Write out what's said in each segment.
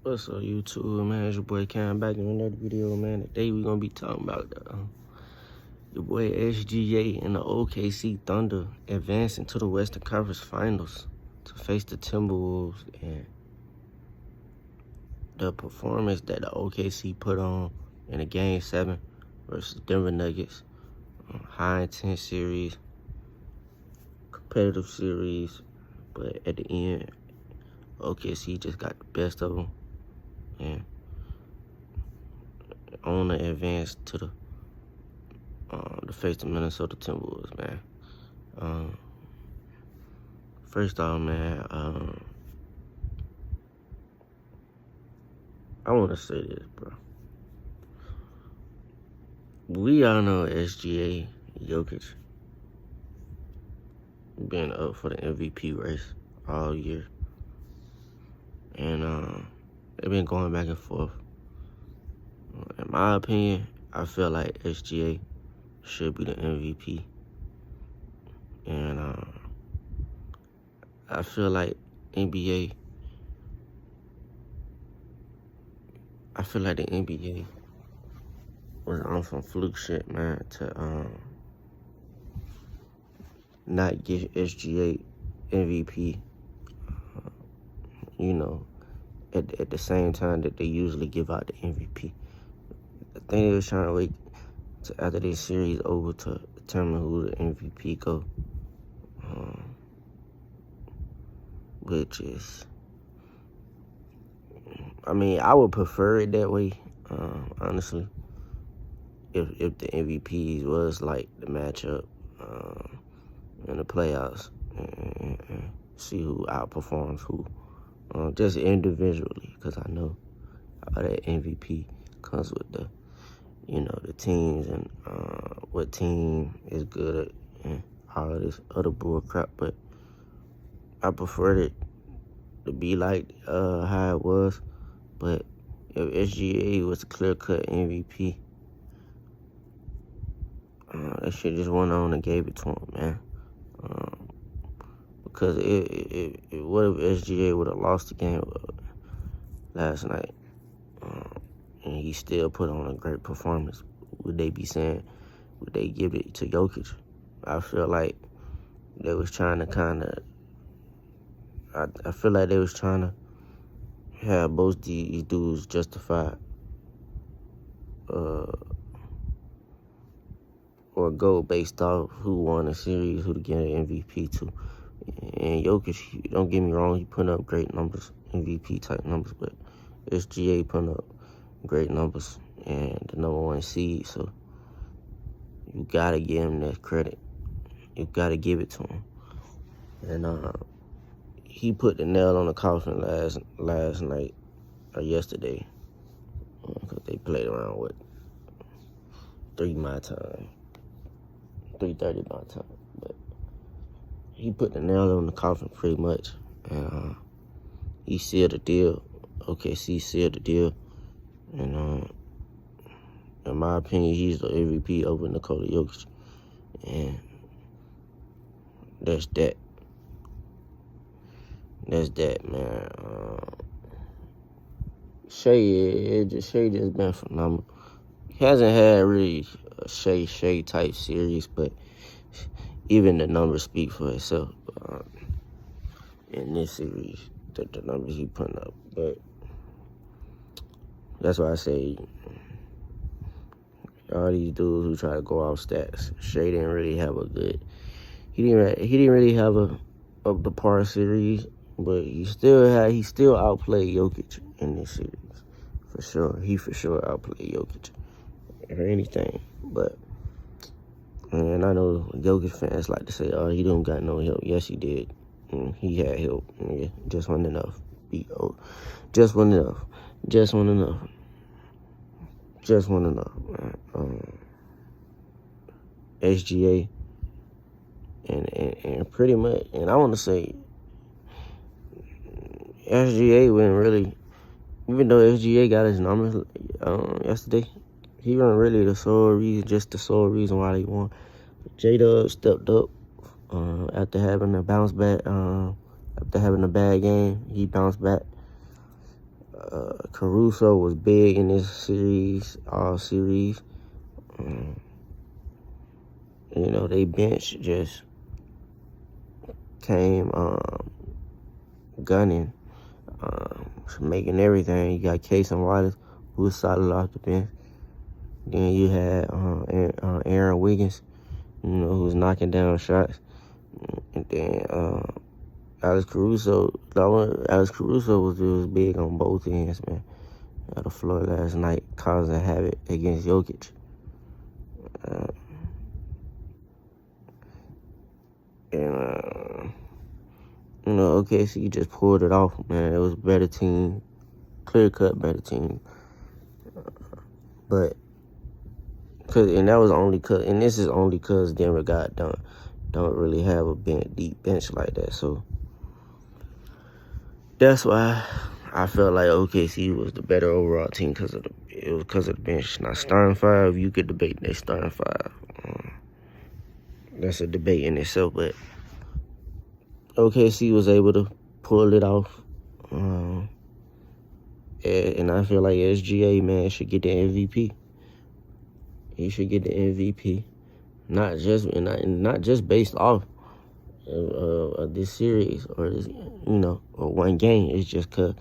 What's up, YouTube, man? It's your boy Cam back in another video, man. Today we gonna be talking about your boy SGA and the OKC Thunder advancing to the Western Conference Finals to face the Timberwolves, and the performance that the OKC put on in the Game 7 versus Denver Nuggets. High-intense series, competitive series, but at the end, OKC just got the best of them and on the advance to the face the Minnesota Timberwolves, man. First off, man, I want to say this, bro. We all know SGA, Jokic, been up for the MVP race all year. And they've been going back and forth. In my opinion, I feel like SGA should be the MVP. And I feel like the NBA was on some fluke shit, man, to not give SGA MVP, at the same time that they usually give out the MVP. I think they was trying to wait to after this series over to determine who the MVP go, which is, I mean, I would prefer it that way, honestly, if the MVPs was like the matchup in the playoffs, and see who outperforms who, just individually, because I know all that MVP comes with the teams and what team is good at and all of this other bull crap. But I preferred it to be like how it was. But if SGA was a clear-cut MVP, that shit just went on and gave it to him, man. Because what if SGA would have lost the game last night, and he still put on a great performance? Would they be saying, would they give it to Jokic? I feel like they was trying to I feel like they was trying to have both these dudes justified or go based off who won the series, who to get an MVP to. And Jokic, don't get me wrong, he put up great numbers, MVP type numbers, but SGA put up great numbers and the #1 seed, so you gotta give him that credit. You gotta give it to him. And he put the nail on the coffin last night or yesterday, because they played around with 3 my time, 3:30 my time, but he put the nail on the coffin pretty much, and he sealed the deal. OKC sealed the deal, and in my opinion, he's the MVP over Nikola Jokic, and that's that. That's that, man. Shea just been phenomenal. He hasn't had really a Shea type series, but even the numbers speak for itself in this series, the numbers he putting up. But that's why I say all these dudes who try to go off stats, Shea didn't really have a good. He didn't really have a up the par series, but he still outplayed Jokic in this series for sure. He for sure outplayed Jokic or anything. But and I know Jokic fans like to say, "Oh, he don't got no help." Yes, he did. He had help. Yeah, just wasn't enough. Just wasn't enough. Just wasn't enough. Just wasn't enough. SGA and pretty much, and I want to say SGA wasn't really, even though SGA got his numbers yesterday, he wasn't really the sole reason why they won. J-Dub stepped up after having a bounce back, after having a bad game. He bounced back. Caruso was big in this series, all series. They bench just came gunning, making everything. You got Case and Wallace, who was solid off the bench. Then you had Aaron Wiggins, who was knocking down shots. And then Alex Caruso was big on both ends, man. At the floor last night, causing havoc against Jokic. OKC just pulled it off, man. It was a better team, clear-cut better team. But, this is only because Denver don't really have a deep bench like that. So, that's why I felt like OKC was the better overall team because of the bench. Now, starting five, you could debate their starting five. That's a debate in itself, but OKC was able to pull it off. And I feel like SGA, man, should get the MVP. He should get the MVP. Not just based off of this series or one game. It's just because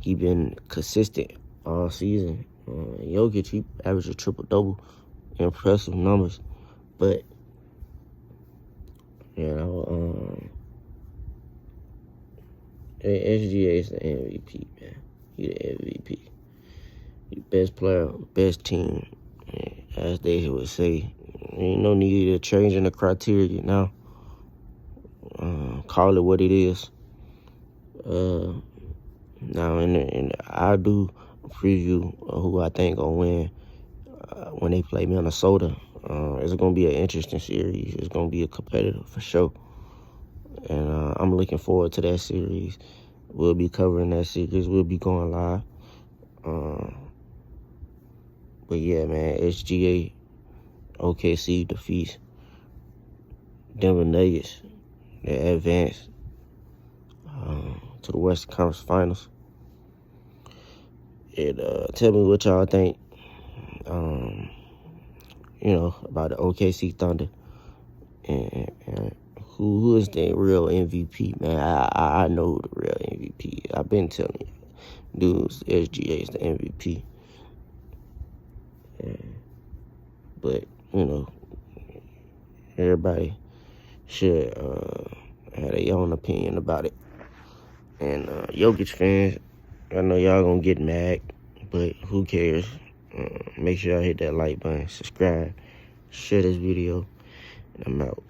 he been consistent all season. Jokic, he averaged a triple-double. Impressive numbers. But, SGA is the MVP, man. He the MVP. He best player, best team, as they would say. Ain't no need of changing the criteria now. Call it what it is. Now, and I do preview who I think gonna win when they play Minnesota. It's gonna be an interesting series. It's gonna be a competitive for sure. And I'm looking forward to that series. We'll be covering that series. We'll be going live. But yeah, man, SGA, OKC defeats Denver Nuggets. They advance to the Western Conference Finals. And tell me what y'all think, about the OKC Thunder. And who is the real MVP, man? I know who the real MVP is. I've been telling you. Dudes, SGA is the MVP. But, everybody should have their own opinion about it. And Jokic fans, I know y'all gonna get mad, but who cares? Make sure y'all hit that like button, subscribe, share this video, and I'm out.